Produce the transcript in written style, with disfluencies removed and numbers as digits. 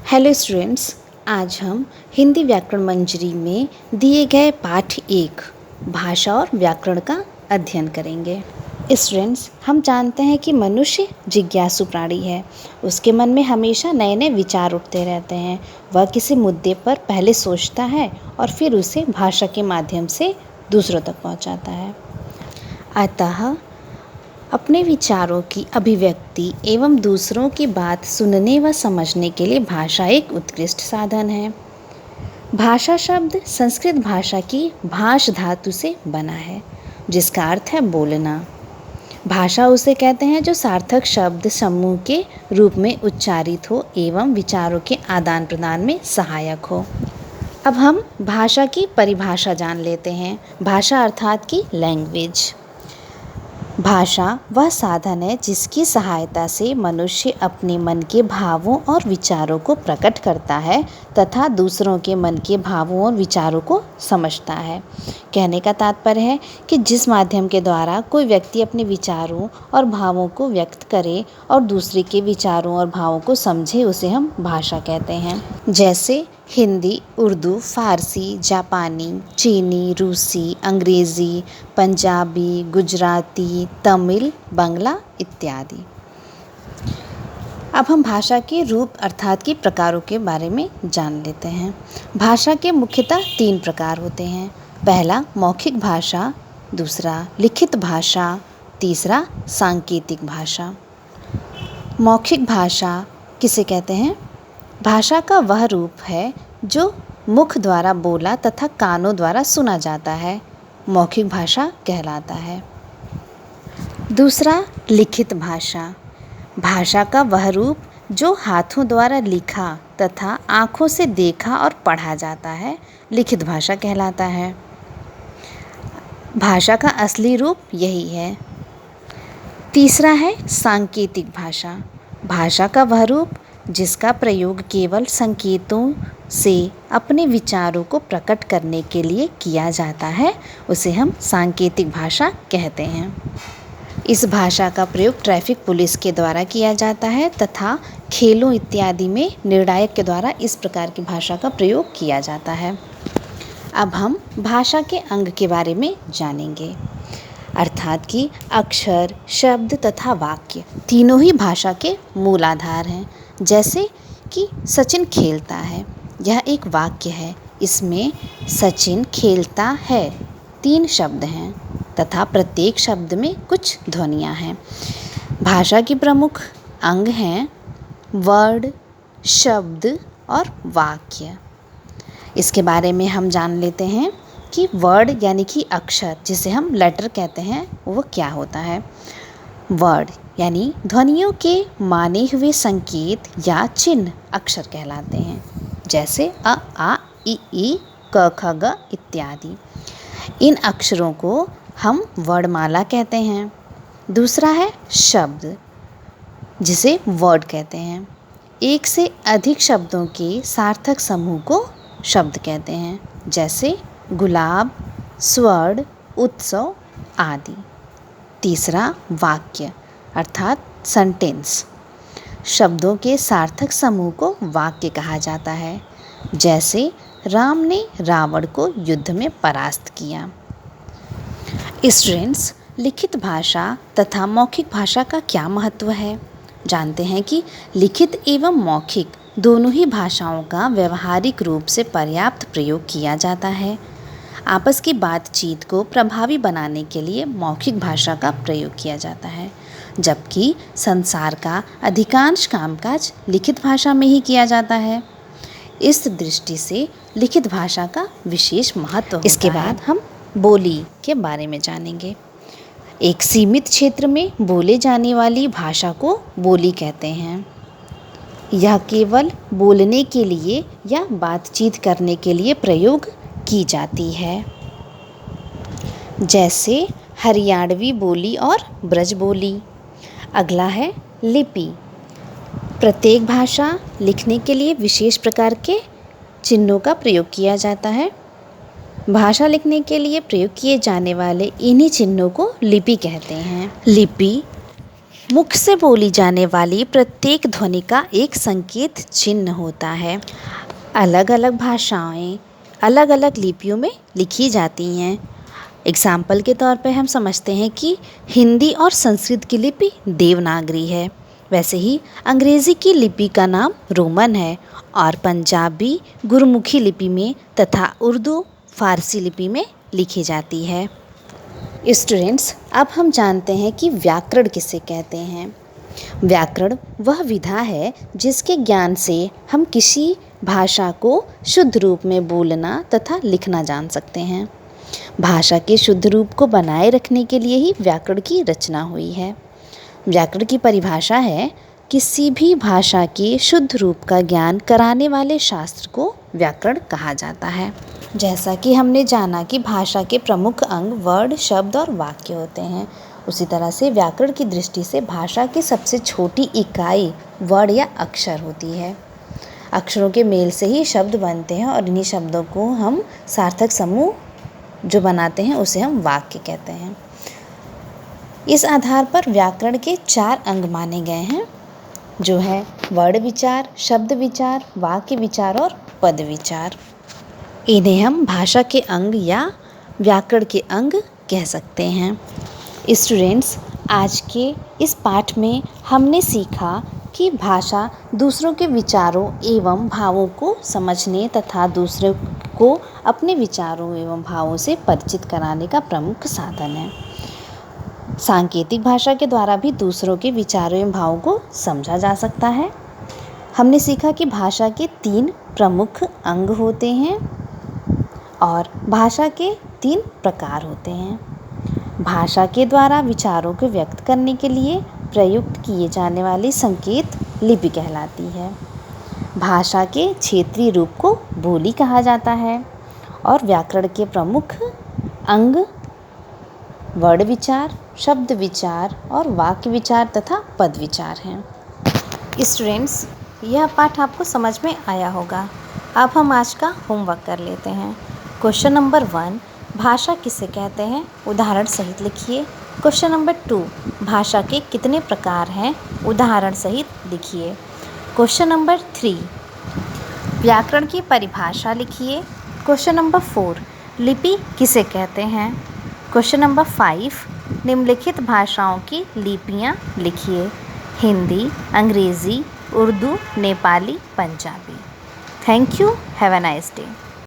Hello students, आज हम हिंदी व्याकरण मंजरी में दिए गए पाठ 1 भाषा और व्याकरण का अध्ययन करेंगे। स्टूडेंट्स, हम जानते हैं कि मनुष्य जिज्ञासु प्राणी है। उसके मन में हमेशा नए नए विचार उठते रहते हैं। वह किसी मुद्दे पर पहले सोचता है और फिर उसे भाषा के माध्यम से दूसरों तक पहुंचाता है। अतः अपने विचारों की अभिव्यक्ति एवं दूसरों की बात सुनने व समझने के लिए भाषा एक उत्कृष्ट साधन है। भाषा शब्द संस्कृत भाषा की भाष धातु से बना है, जिसका अर्थ है बोलना। भाषा उसे कहते हैं जो सार्थक शब्द समूह के रूप में उच्चारित हो एवं विचारों के आदान प्रदान में सहायक हो। अब हम भाषा की परिभाषा जान लेते हैं। भाषा अर्थात की लैंग्वेज। भाषा वह साधन है जिसकी सहायता से मनुष्य अपने मन के भावों और विचारों को प्रकट करता है तथा दूसरों के मन के भावों और विचारों को समझता है। कहने का तात्पर्य है कि जिस माध्यम के द्वारा कोई व्यक्ति अपने विचारों और भावों को व्यक्त करे और दूसरे के विचारों और भावों को समझे, उसे हम भाषा कहते हैं। जैसे हिंदी, उर्दू, फारसी, जापानी, चीनी, रूसी, अंग्रेज़ी, पंजाबी, गुजराती, तमिल, बांग्ला इत्यादि। अब हम भाषा के रूप अर्थात के प्रकारों के बारे में जान लेते हैं। भाषा के मुख्यतः 3 प्रकार होते हैं। पहला मौखिक भाषा, दूसरा लिखित भाषा, तीसरा सांकेतिक भाषा। मौखिक भाषा किसे कहते हैं? भाषा का वह रूप है जो मुख द्वारा बोला तथा कानों द्वारा सुना जाता है, मौखिक भाषा कहलाता है। दूसरा लिखित भाषा। भाषा का वह रूप जो हाथों द्वारा लिखा तथा आँखों से देखा और पढ़ा जाता है, लिखित भाषा कहलाता है। भाषा का असली रूप यही है। तीसरा है सांकेतिक भाषा। भाषा का वह रूप जिसका प्रयोग केवल संकेतों से अपने विचारों को प्रकट करने के लिए किया जाता है, उसे हम सांकेतिक भाषा कहते हैं। इस भाषा का प्रयोग ट्रैफिक पुलिस के द्वारा किया जाता है तथा खेलों इत्यादि में निर्णायक के द्वारा इस प्रकार की भाषा का प्रयोग किया जाता है। अब हम भाषा के अंग के बारे में जानेंगे, अर्थात कि अक्षर, शब्द तथा वाक्य तीनों ही भाषा के मूल आधार हैं। जैसे कि सचिन खेलता है, यह एक वाक्य है। इसमें सचिन खेलता है 3 शब्द हैं तथा प्रत्येक शब्द में कुछ ध्वनियाँ हैं। भाषा की प्रमुख अंग हैं वर्ड, शब्द और वाक्य। इसके बारे में हम जान लेते हैं कि वर्ड यानी कि अक्षर, जिसे हम लेटर कहते हैं, वो क्या होता है। वर्ड यानी ध्वनियों के माने हुए संकेत या चिन्ह अक्षर कहलाते हैं, जैसे अ, आ, ई, क, ख, ग इत्यादि। इन अक्षरों को हम वर्णमाला कहते हैं। दूसरा है शब्द, जिसे वर्ड कहते हैं। एक से अधिक शब्दों के सार्थक समूह को शब्द कहते हैं, जैसे गुलाब, स्वर्ण, उत्सव आदि। तीसरा वाक्य अर्थात सेंटेंस। शब्दों के सार्थक समूह को वाक्य कहा जाता है, जैसे राम ने रावण को युद्ध में परास्त किया। स्टूडेंट्स, लिखित भाषा तथा मौखिक भाषा का क्या महत्व है? जानते हैं कि लिखित एवं मौखिक दोनों ही भाषाओं का व्यवहारिक रूप से पर्याप्त प्रयोग किया जाता है। आपस की बातचीत को प्रभावी बनाने के लिए मौखिक भाषा का प्रयोग किया जाता है, जबकि संसार का अधिकांश कामकाज लिखित भाषा में ही किया जाता है। इस दृष्टि से लिखित भाषा का विशेष महत्व होता है। इसके बाद हम बोली के बारे में जानेंगे। एक सीमित क्षेत्र में बोले जाने वाली भाषा को बोली कहते हैं। यह केवल बोलने के लिए या बातचीत करने के लिए प्रयोग की जाती है, जैसे हरियाणवी बोली और ब्रज बोली। अगला है लिपि। प्रत्येक भाषा लिखने के लिए विशेष प्रकार के चिन्हों का प्रयोग किया जाता है। भाषा लिखने के लिए प्रयोग किए जाने वाले इन्हीं चिन्हों को लिपि कहते हैं। लिपि मुख से बोली जाने वाली प्रत्येक ध्वनि का एक संकेत चिन्ह होता है। अलग अलग भाषाएं अलग अलग लिपियों में लिखी जाती हैं। एग्जाम्पल के तौर पे हम समझते हैं कि हिंदी और संस्कृत की लिपि देवनागरी है, वैसे ही अंग्रेज़ी की लिपि का नाम रोमन है और पंजाबी गुरमुखी लिपि में तथा उर्दू फारसी लिपि में लिखी जाती है। स्टूडेंट्स, अब हम जानते हैं कि व्याकरण किसे कहते हैं। व्याकरण वह विधा है जिसके ज्ञान से हम किसी भाषा को शुद्ध रूप में बोलना तथा लिखना जान सकते हैं। भाषा के शुद्ध रूप को बनाए रखने के लिए ही व्याकरण की रचना हुई है। व्याकरण की परिभाषा है किसी भी भाषा के शुद्ध रूप का ज्ञान कराने वाले शास्त्र को व्याकरण कहा जाता है। जैसा कि हमने जाना कि भाषा के प्रमुख अंग वर्ड, शब्द और वाक्य होते हैं, उसी तरह से व्याकरण की दृष्टि से भाषा की सबसे छोटी इकाई वर्ड या अक्षर होती है। अक्षरों के मेल से ही शब्द बनते हैं और इन्हीं शब्दों को हम सार्थक समूह जो बनाते हैं उसे हम वाक्य कहते हैं। इस आधार पर व्याकरण के 4 अंग माने गए हैं, जो है वर्ड विचार, शब्द विचार, वाक्य विचार और पद विचार। इन्हें हम भाषा के अंग या व्याकरण के अंग कह सकते हैं। स्टूडेंट्स, आज के इस पाठ में हमने सीखा कि भाषा दूसरों के विचारों एवं भावों को समझने तथा दूसरों को अपने विचारों एवं भावों से परिचित कराने का प्रमुख साधन है। सांकेतिक भाषा के द्वारा भी दूसरों के विचारों एवं भावों को समझा जा सकता है। हमने सीखा कि भाषा के 3 प्रमुख अंग होते हैं और भाषा के 3 प्रकार होते हैं। भाषा के द्वारा विचारों को व्यक्त करने के लिए प्रयुक्त किए जाने वाली संकेत लिपि कहलाती है। भाषा के क्षेत्रीय रूप को बोली कहा जाता है और व्याकरण के प्रमुख अंग वर्ड विचार, शब्द विचार और वाक्य विचार तथा पद विचार हैं। स्टूडेंट्स, यह पाठ आपको समझ में आया होगा। अब हम आज का होमवर्क कर लेते हैं। क्वेश्चन नंबर 1, भाषा किसे कहते हैं, उदाहरण सहित लिखिए। क्वेश्चन नंबर 2, भाषा के कितने प्रकार हैं, उदाहरण सहित लिखिए। क्वेश्चन नंबर 3, व्याकरण की परिभाषा लिखिए। क्वेश्चन नंबर 4, लिपि किसे कहते हैं। क्वेश्चन नंबर 5, निम्नलिखित भाषाओं की लिपियाँ लिखिए। हिंदी, अंग्रेज़ी, Urdu, Nepali, Punjabi. Thank you. Have a nice day.